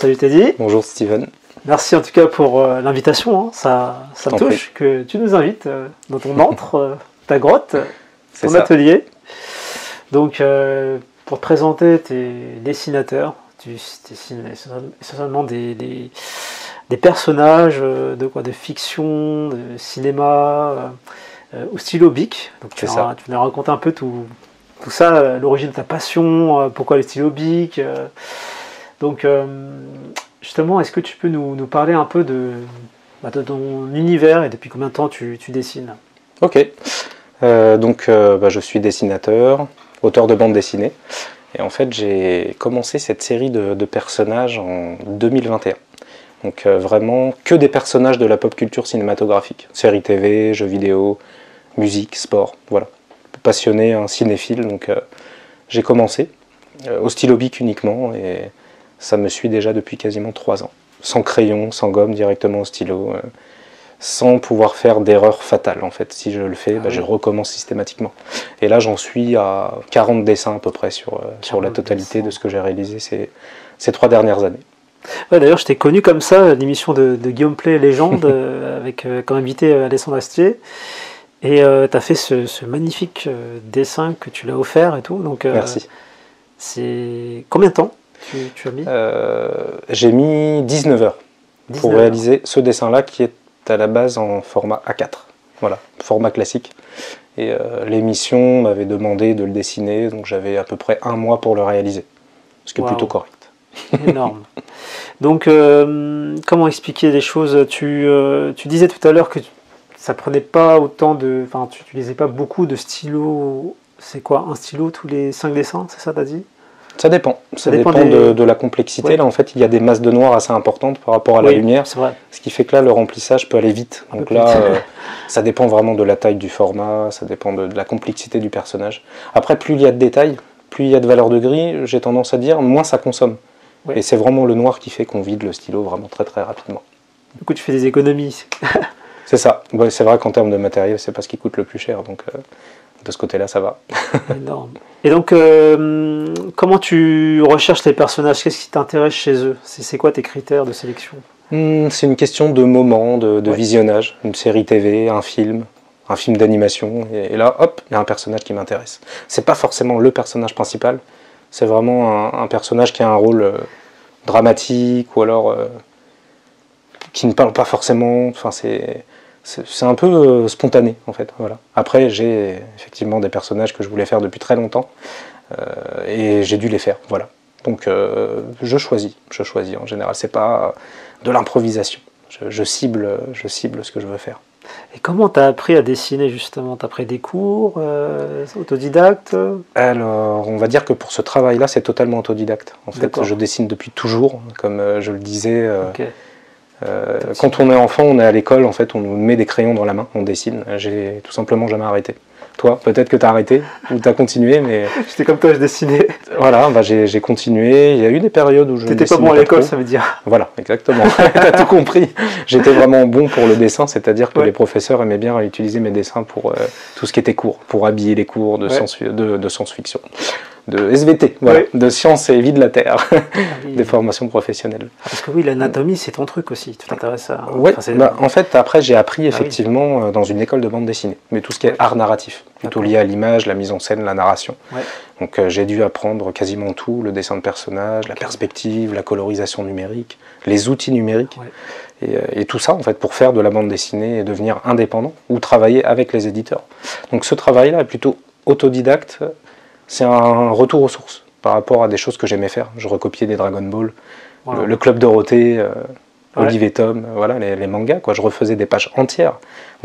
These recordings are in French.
Salut Teddy. Bonjour Steven. Merci en tout cas pour l'invitation. Hein. Ça me touche que tu nous invites dans ton antre, ta grotte, ton atelier. Donc pour te présenter, tu es dessinateur. Tu dessines essentiellement des personnages de fiction, de cinéma, au stylo bic. Donc tu nous raconter un peu tout ça, l'origine de ta passion, pourquoi le stylo bic. Donc justement, est-ce que tu peux nous parler un peu de ton univers et depuis combien de temps tu dessines? Ok, je suis dessinateur, auteur de bande dessinée. Et en fait, j'ai commencé cette série de personnages en 2021. Donc vraiment que des personnages de la pop culture cinématographique. Séries TV, jeux vidéo, musique, sport, voilà. Passionné, un cinéphile, donc j'ai commencé au stylo bic uniquement et ça me suit déjà depuis quasiment 3 ans. Sans crayon, sans gomme, directement au stylo, sans pouvoir faire d'erreur fatale en fait. Si je le fais, je recommence systématiquement. Et là j'en suis à 40 dessins à peu près sur la totalité de ce que j'ai réalisé ces 3 dernières années. Ouais, d'ailleurs je t'ai connu comme ça, l'émission de Guillaume Play Légende, avec comme invité Alessandre Astier. Et tu as fait ce magnifique dessin que tu l'as offert et tout. Donc, merci. C'est combien de temps tu as mis? J'ai mis 19 heures pour réaliser ce dessin-là qui est à la base en format A4. Voilà, format classique. Et l'émission m'avait demandé de le dessiner, donc j'avais à peu près 1 mois pour le réaliser. Ce qui est plutôt correct. Énorme. Donc, comment expliquer les choses? Tu disais tout à l'heure que ça prenait pas autant de... Enfin, tu n'utilisais pas beaucoup de stylos. C'est quoi, un stylo tous les 5 dessins, c'est ça, t'as dit? Ça dépend. Ça dépend de la complexité. Ouais. Là, en fait, il y a des masses de noir assez importantes par rapport à la lumière. C'est vrai. Ce qui fait que là, le remplissage peut aller vite. Donc là, ça dépend vraiment de la taille du format, ça dépend de la complexité du personnage. Après, plus il y a de détails, plus il y a de valeur de gris, j'ai tendance à dire, moins ça consomme. Ouais. Et c'est vraiment le noir qui fait qu'on vide le stylo vraiment très très rapidement. Du coup, tu fais des économies. C'est ça. Bon, c'est vrai qu'en termes de matériel, c'est pas ce qui coûte le plus cher, donc de ce côté-là, ça va. Énorme. Et donc, comment tu recherches les personnages? Qu'est-ce qui t'intéresse chez eux? C'est quoi tes critères de sélection? C'est une question de moment, de visionnage. Une série TV, un film d'animation, et là, hop, il y a un personnage qui m'intéresse. C'est pas forcément le personnage principal, c'est vraiment un personnage qui a un rôle dramatique, ou alors qui ne parle pas forcément. Enfin, c'est un peu spontané en fait. Voilà. Après j'ai effectivement des personnages que je voulais faire depuis très longtemps et j'ai dû les faire. Voilà. Donc je choisis en général. C'est pas de l'improvisation. Je cible ce que je veux faire. Et comment tu as appris à dessiner justement? Tu as pris des cours, autodidacte? Alors on va dire que pour ce travail-là c'est totalement autodidacte. En fait je dessine depuis toujours, comme je le disais. Quand on est enfant, on est à l'école, en fait, on nous met des crayons dans la main, on dessine. J'ai tout simplement jamais arrêté. Toi, peut-être que tu as arrêté, ou tu as continué, mais... J'étais comme toi, je dessinais. Voilà, j'ai continué. Il y a eu des périodes où je T'étais pas bon à l'école, ça veut dire. Voilà, exactement. Tu as tout compris. J'étais vraiment bon pour le dessin, c'est-à-dire que les professeurs aimaient bien utiliser mes dessins pour tout ce qui était cours, pour habiller les cours de science-fiction. De SVT, voilà, de sciences et vie de la Terre, des formations professionnelles. Parce que oui, l'anatomie, c'est ton truc aussi, tu t'intéresses à... Oui, en fait, après, j'ai appris effectivement dans une école de bande dessinée, mais tout ce qui est art narratif, plutôt lié à l'image, la mise en scène, la narration. Donc j'ai dû apprendre quasiment tout, le dessin de personnage, la perspective, la colorisation numérique, les outils numériques, et tout ça, en fait, pour faire de la bande dessinée et devenir indépendant, ou travailler avec les éditeurs. Donc ce travail-là est plutôt autodidacte. C'est un retour aux sources par rapport à des choses que j'aimais faire. Je recopiais des Dragon Ball, le Club Dorothée, Olive et Tom, voilà, les mangas. Quoi. Je refaisais des pages entières,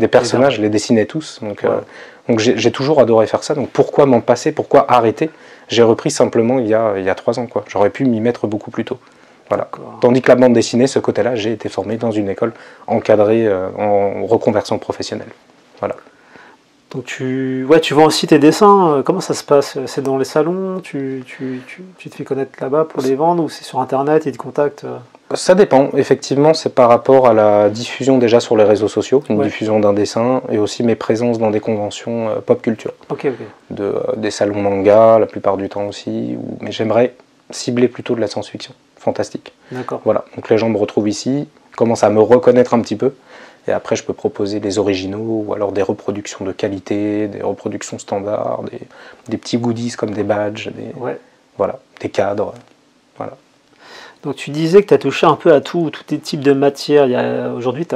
des personnages, je les dessinais tous. Donc j'ai toujours adoré faire ça. Donc pourquoi m'en passer? Pourquoi arrêter? J'ai repris simplement il y a 3 ans. J'aurais pu m'y mettre beaucoup plus tôt. Voilà. Tandis que la bande dessinée, ce côté-là, j'ai été formé dans une école encadrée en reconversion professionnelle. Voilà. Donc tu vends aussi tes dessins, comment ça se passe? C'est dans les salons, tu te fais connaître là-bas pour les vendre, ou c'est sur internet, ils te contactent? Ça dépend, effectivement c'est par rapport à la diffusion déjà sur les réseaux sociaux, une diffusion d'un dessin, et aussi mes présences dans des conventions pop culture. Des salons manga la plupart du temps aussi, mais j'aimerais cibler plutôt de la science-fiction. fantastique. D'accord. Voilà, donc les gens me retrouvent ici, commencent à me reconnaître un petit peu, et après je peux proposer des originaux, ou alors des reproductions de qualité, des reproductions standards, des petits goodies comme des badges, voilà, des cadres. Voilà. Donc tu disais que tu as touché un peu à tous les types de matières. Aujourd'hui,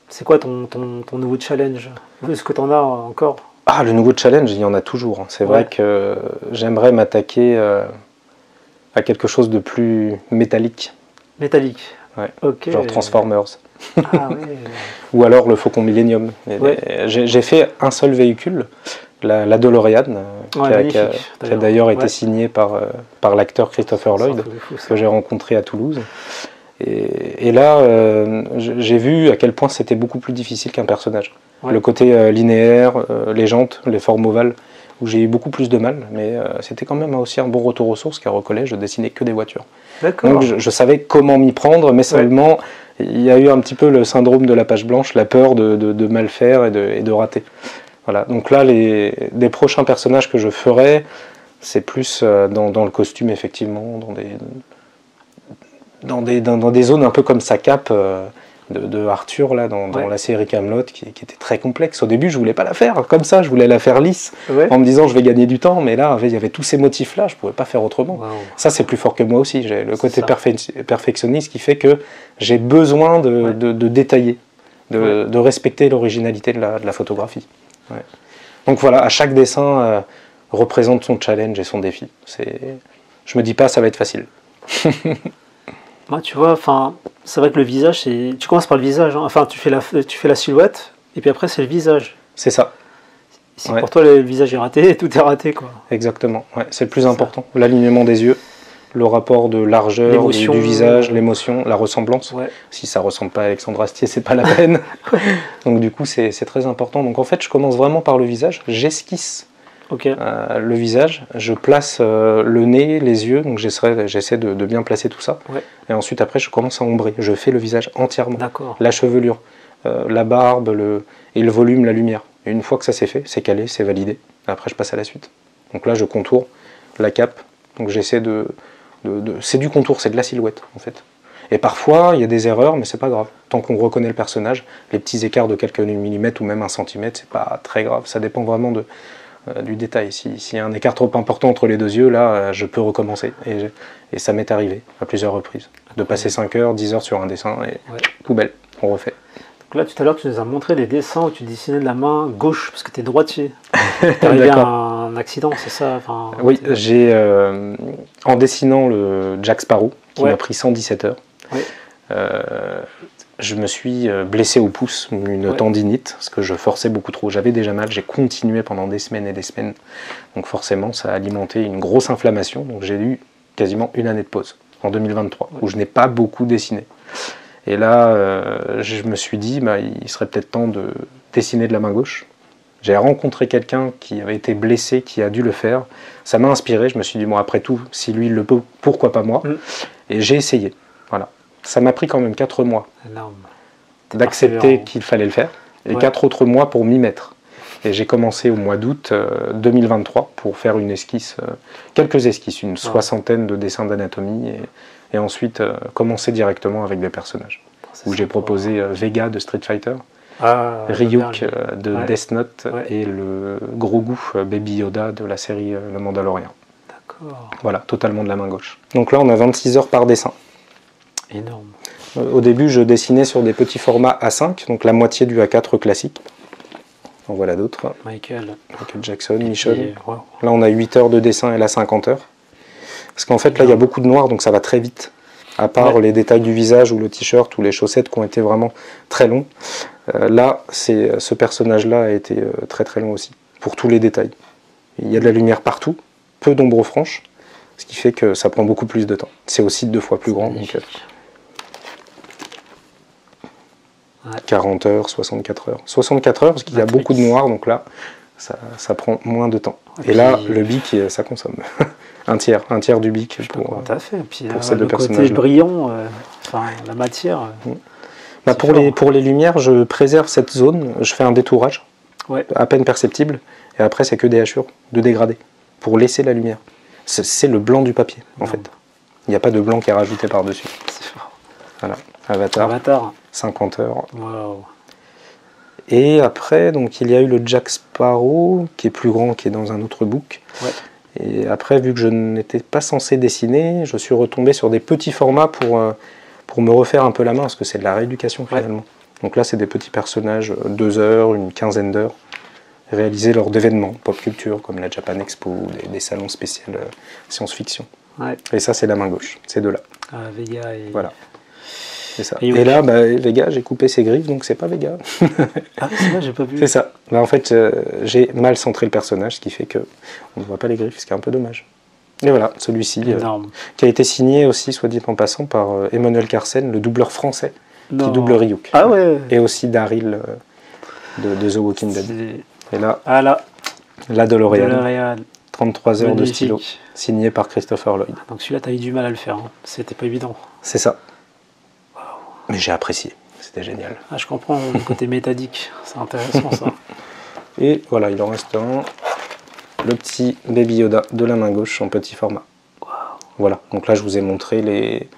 c'est quoi ton nouveau challenge? Est-ce que tu en as encore? Ah, le nouveau challenge, il y en a toujours. C'est vrai que j'aimerais m'attaquer à quelque chose de plus métallique. Métallique. Ouais. Okay. Genre Transformers. Ah, ouais. Ou alors le Faucon Millenium. J'ai fait un seul véhicule, la DeLorean, qui a d'ailleurs été signé par l'acteur Christopher Lloyd, que j'ai rencontré à Toulouse. Et là, j'ai vu à quel point c'était beaucoup plus difficile qu'un personnage. Le côté linéaire, les jantes, les formes ovales, où j'ai eu beaucoup plus de mal, mais c'était quand même aussi un bon retour aux sources, car au collège, je dessinais que des voitures. Donc je savais comment m'y prendre, mais seulement il y a eu un petit peu le syndrome de la page blanche, la peur de mal faire et de rater. Voilà. Donc là, des prochains personnages que je ferai, c'est plus dans le costume, effectivement, dans des zones un peu comme sa cape de Arthur là, dans la série Camelot, qui était très complexe. Au début, je voulais pas la faire comme ça, je voulais la faire lisse, en me disant je vais gagner du temps, mais là, il y avait tous ces motifs là, je pouvais pas faire autrement. Ça, c'est plus fort que moi aussi, j'ai le côté perfectionniste qui fait que j'ai besoin de détailler, de respecter l'originalité de la photographie. Donc voilà, à chaque dessin représente son challenge et son défi. Je me dis pas ça va être facile. Moi, tu vois, c'est vrai que le visage, tu commences par le visage, hein. Enfin, tu fais la silhouette, et puis après, c'est le visage. C'est ça. Si pour toi, le visage est raté, tout est raté, quoi. Exactement, c'est le plus important. L'alignement des yeux, le rapport de largeur du visage, l'émotion, la ressemblance. Si ça ressemble pas à Alexandre Astier, c'est pas la peine. Donc du coup, c'est très important. Donc en fait, je commence vraiment par le visage, j'esquisse le visage, je place le nez, les yeux, donc j'essaie de bien placer tout ça. Et ensuite, après, je commence à ombrer. Je fais le visage entièrement. La chevelure, la barbe, et le volume, la lumière. Et une fois que ça c'est fait, c'est calé, c'est validé. Après, je passe à la suite. Donc là, je contourne la cape. Donc j'essaie c'est du contour, c'est de la silhouette en fait. Et parfois, il y a des erreurs, mais c'est pas grave. Tant qu'on reconnaît le personnage, les petits écarts de quelques millimètres ou même un centimètre, c'est pas très grave. Ça dépend vraiment du détail. S'il y a un écart trop important entre les deux yeux, là, je peux recommencer. Et ça m'est arrivé à plusieurs reprises. De passer 5 heures, 10 heures sur un dessin, et poubelle, on refait. Donc là, tout à l'heure, tu nous as montré les dessins où tu dessinais de la main gauche, parce que tu es droitier. T'es arrivé à un accident, c'est ça? Oui, en dessinant le Jack Sparrow, qui m'a pris 117 heures, je me suis blessé au pouce, une tendinite, parce que je forçais beaucoup trop. J'avais déjà mal, j'ai continué pendant des semaines et des semaines. Donc forcément, ça a alimenté une grosse inflammation. Donc j'ai eu quasiment une année de pause, en 2023, où je n'ai pas beaucoup dessiné. Et là, je me suis dit, il serait peut-être temps de dessiner de la main gauche. J'ai rencontré quelqu'un qui avait été blessé, qui a dû le faire. Ça m'a inspiré, je me suis dit, bon, après tout, si lui il le peut, pourquoi pas moi? Et j'ai essayé, voilà. Ça m'a pris quand même 4 mois d'accepter qu'il fallait le faire, et 4 autres mois pour m'y mettre. Et j'ai commencé au mois d'août 2023 pour faire une esquisse, quelques esquisses, une soixantaine de dessins d'anatomie, et ensuite commencer directement avec des personnages. Où j'ai proposé Vega de Street Fighter, Ryuk de Death Note, et le Grogu Baby Yoda de la série Le Mandalorian. Voilà, totalement de la main gauche. Donc là, on a 26 heures par dessin. Énorme. Au début, je dessinais sur des petits formats A5, donc la moitié du A4 classique. En voilà d'autres. Michael Jackson, Michel. Là, on a 8 heures de dessin et là 50 heures. Parce qu'en fait, là, il y a beaucoup de noir, donc ça va très vite. À part les détails du visage ou le t-shirt ou les chaussettes qui ont été vraiment très longs. Là, ce personnage-là a été très très long aussi, pour tous les détails. Il y a de la lumière partout, peu d'ombre franche, ce qui fait que ça prend beaucoup plus de temps. C'est aussi 2 fois plus grand. Donc, 40 heures, 64 heures. 64 heures parce qu'il y a beaucoup de noir, donc là, ça prend moins de temps. Et là, le bic, ça consomme. un tiers du bic pour ces 2 personnages. Le côté brillant, la matière. Pour les lumières, je préserve cette zone, je fais un détourage, à peine perceptible, et après c'est que des hachures, de dégradés, pour laisser la lumière. C'est le blanc du papier, en fait. Il n'y a pas de blanc qui est rajouté par-dessus. C'est fort. Voilà, Avatar. 50 heures. Wow. Et après, donc, il y a eu le Jack Sparrow, qui est plus grand, qui est dans un autre book. Ouais. Et après, vu que je n'étais pas censé dessiner, je suis retombé sur des petits formats pour me refaire un peu la main, parce que c'est de la rééducation finalement. Ouais. Donc là, c'est des petits personnages, 2 heures, une quinzaine d'heures, réalisés lors d'événements pop culture, comme la Japan Expo, des salons spéciaux science-fiction. Ouais. Et ça, c'est la main gauche, ces deux-là. Ah, Vega et... Voilà. C'est ça. Et là, Vega, j'ai coupé ses griffes, donc c'est pas Vega. Ah, c'est vrai, j'ai pas vu. C'est ça. En fait, j'ai mal centré le personnage, ce qui fait qu'on ne voit pas les griffes, ce qui est un peu dommage. Et voilà, celui-ci, qui a été signé aussi, soit dit en passant, par Emmanuel Carsen, le doubleur français, qui double Ryuk. Ah ouais. Et aussi Daryl de The Walking Dead. Et là, la DeLorean. 33 heures de stylo, signé par Christopher Lloyd. Donc celui-là, tu as eu du mal à le faire, hein. C'était pas évident. C'est ça. Mais j'ai apprécié, c'était génial. Ah, je comprends le côté méthodique, c'est intéressant ça. Et voilà, il en reste un, le petit Baby Yoda de la main gauche en petit format. Wow. Voilà, donc là je vous ai montré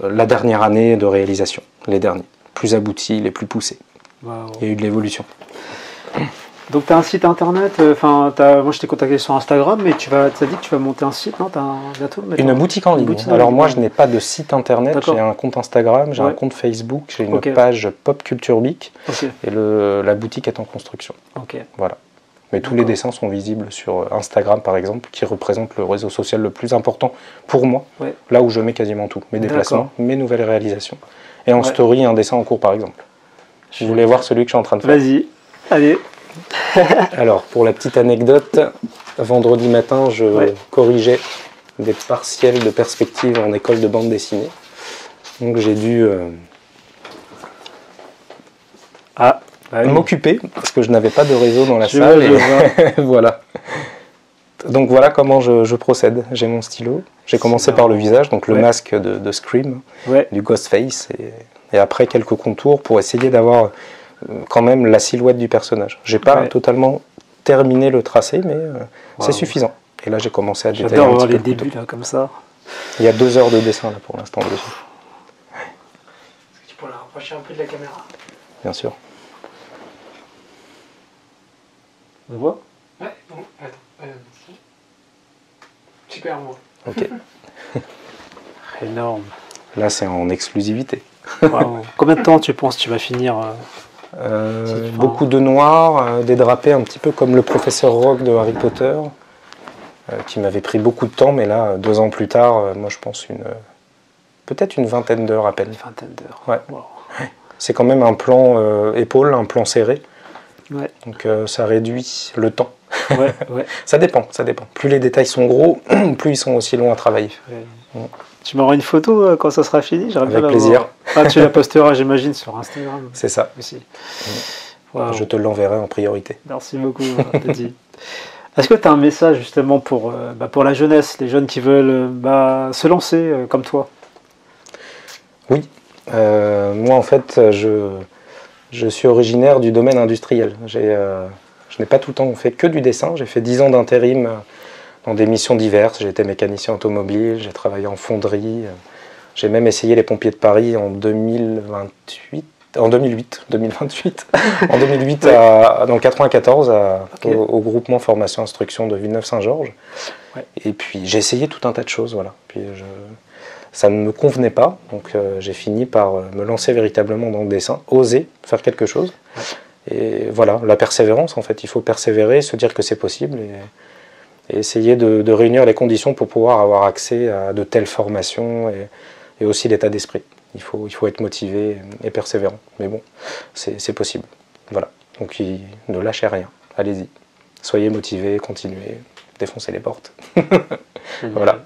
la dernière année de réalisation, les derniers, plus aboutis, les plus poussés. Wow. Il y a eu de l'évolution. Donc tu as un site internet, moi je t'ai contacté sur Instagram, mais tu as dit que tu vas monter un site, non? Bientôt une boutique en ligne. Alors moi je n'ai pas de site internet, j'ai un compte Instagram, j'ai un compte Facebook, j'ai une page Pop Culture Week, et la boutique est en construction. Voilà. Mais tous les dessins sont visibles sur Instagram par exemple, qui représente le réseau social le plus important pour moi, là où je mets quasiment tout, mes déplacements, mes nouvelles réalisations. Et en story, un dessin en cours par exemple. Je voulais voir celui que je suis en train de faire. Vas-y, allez. Alors, pour la petite anecdote, vendredi matin, je corrigeais des partiels de perspective en école de bande dessinée. Donc j'ai dû m'occuper, parce que je n'avais pas de réseau dans la salle. Voilà. Donc voilà comment je procède. J'ai mon stylo. J'ai commencé par le visage, donc le masque de Scream, du Ghostface, et après quelques contours pour essayer d'avoir quand même la silhouette du personnage. J'ai pas totalement terminé le tracé, mais c'est suffisant. Et là j'ai commencé à détailler un petit peu. J'adore voir les débuts là, comme ça. Il y a 2 heures de dessin là pour l'instant dessus. Est-ce que tu pourrais la rapprocher un peu de la caméra? Bien sûr. On voit? Ouais, bon, attends. Super, moi. Ok. Énorme. Là c'est en exclusivité. Wow. Combien de temps tu penses que tu vas finir beaucoup de noir, dédrapé un petit peu comme le professeur Rogue de Harry Potter, qui m'avait pris beaucoup de temps, mais là, 2 ans plus tard, moi je pense peut-être une vingtaine d'heures à peine. Une vingtaine d'heures. Ouais. Wow. C'est quand même un plan épaule, un plan serré. Ouais. Donc ça réduit le temps. Ouais. Ça dépend. Plus les détails sont gros, plus ils sont aussi longs à travailler. Tu m'auras une photo quand ça sera fini? Avec plaisir. Ah, tu la posteras, j'imagine, sur Instagram. C'est ça. Aussi. Wow. Je te l'enverrai en priorité. Merci beaucoup, Teddy. Est-ce que tu as un message justement pour la jeunesse, les jeunes qui veulent se lancer comme toi? Oui. Moi, en fait, je suis originaire du domaine industriel. Je n'ai pas tout le temps fait que du dessin. J'ai fait 10 ans d'intérim dans des missions diverses. J'ai été mécanicien automobile, j'ai travaillé en fonderie. J'ai même essayé les pompiers de Paris en 2008, dans le 94, au groupement formation instruction de Villeneuve-Saint-Georges. Ouais. Et puis j'ai essayé tout un tas de choses, voilà. Puis ça ne me convenait pas, donc j'ai fini par me lancer véritablement dans le dessin, oser faire quelque chose. Ouais. Et voilà, la persévérance en fait, il faut persévérer, se dire que c'est possible et essayer de réunir les conditions pour pouvoir avoir accès à de telles formations et aussi l'état d'esprit. Il faut être motivé et persévérant. Mais bon, c'est possible. Voilà. Donc ne lâchez rien. Allez-y. Soyez motivés, continuez, défoncez les portes. Voilà.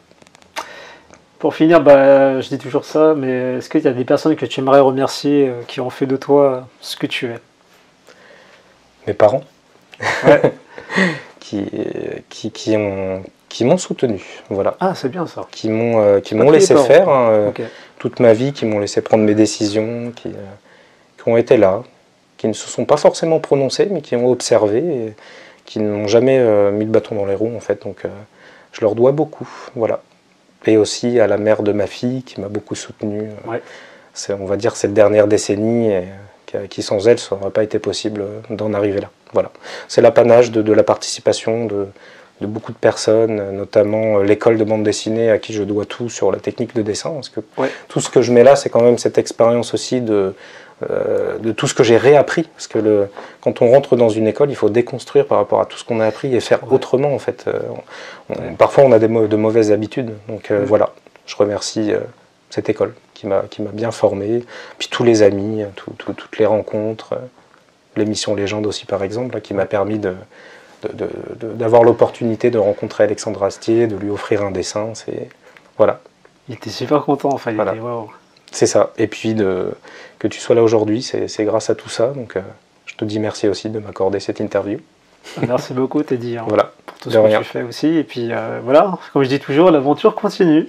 Pour finir, je dis toujours ça, mais est-ce qu'il y a des personnes que tu aimerais remercier qui ont fait de toi ce que tu es? Mes parents. Ouais. qui m'ont soutenu, voilà. Ah, c'est bien ça. Qui m'ont laissé faire toute ma vie, qui m'ont laissé prendre mes décisions, qui ont été là, qui ne se sont pas forcément prononcés, mais qui ont observé, et qui n'ont jamais mis le bâton dans les roues, en fait. Donc, je leur dois beaucoup, voilà. et aussi à la mère de ma fille qui m'a beaucoup soutenu. Ouais. On va dire cette dernière décennie et qui sans elle, ça n'aurait pas été possible d'en arriver là. Voilà. C'est l'apanage de la participation de beaucoup de personnes, notamment l'école de bande dessinée à qui je dois tout sur la technique de dessin, parce que tout ce que je mets là, c'est quand même cette expérience aussi de tout ce que j'ai réappris, parce que quand on rentre dans une école, il faut déconstruire par rapport à tout ce qu'on a appris et faire autrement en fait. Parfois on a de mauvaises habitudes, donc voilà, je remercie cette école qui m'a bien formé, puis tous les amis, toutes les rencontres, l'émission Légende aussi par exemple, là, qui m'a permis d'avoir l'opportunité de rencontrer Alexandre Astier, de lui offrir un dessin, voilà. Il était super content en fait, voilà. Wow. C'est ça, et puis que tu sois là aujourd'hui, c'est grâce à tout ça, donc je te dis merci aussi de m'accorder cette interview. Merci beaucoup Teddy, voilà. pour tout ce que tu fais aussi, et puis voilà, comme je dis toujours, l'aventure continue.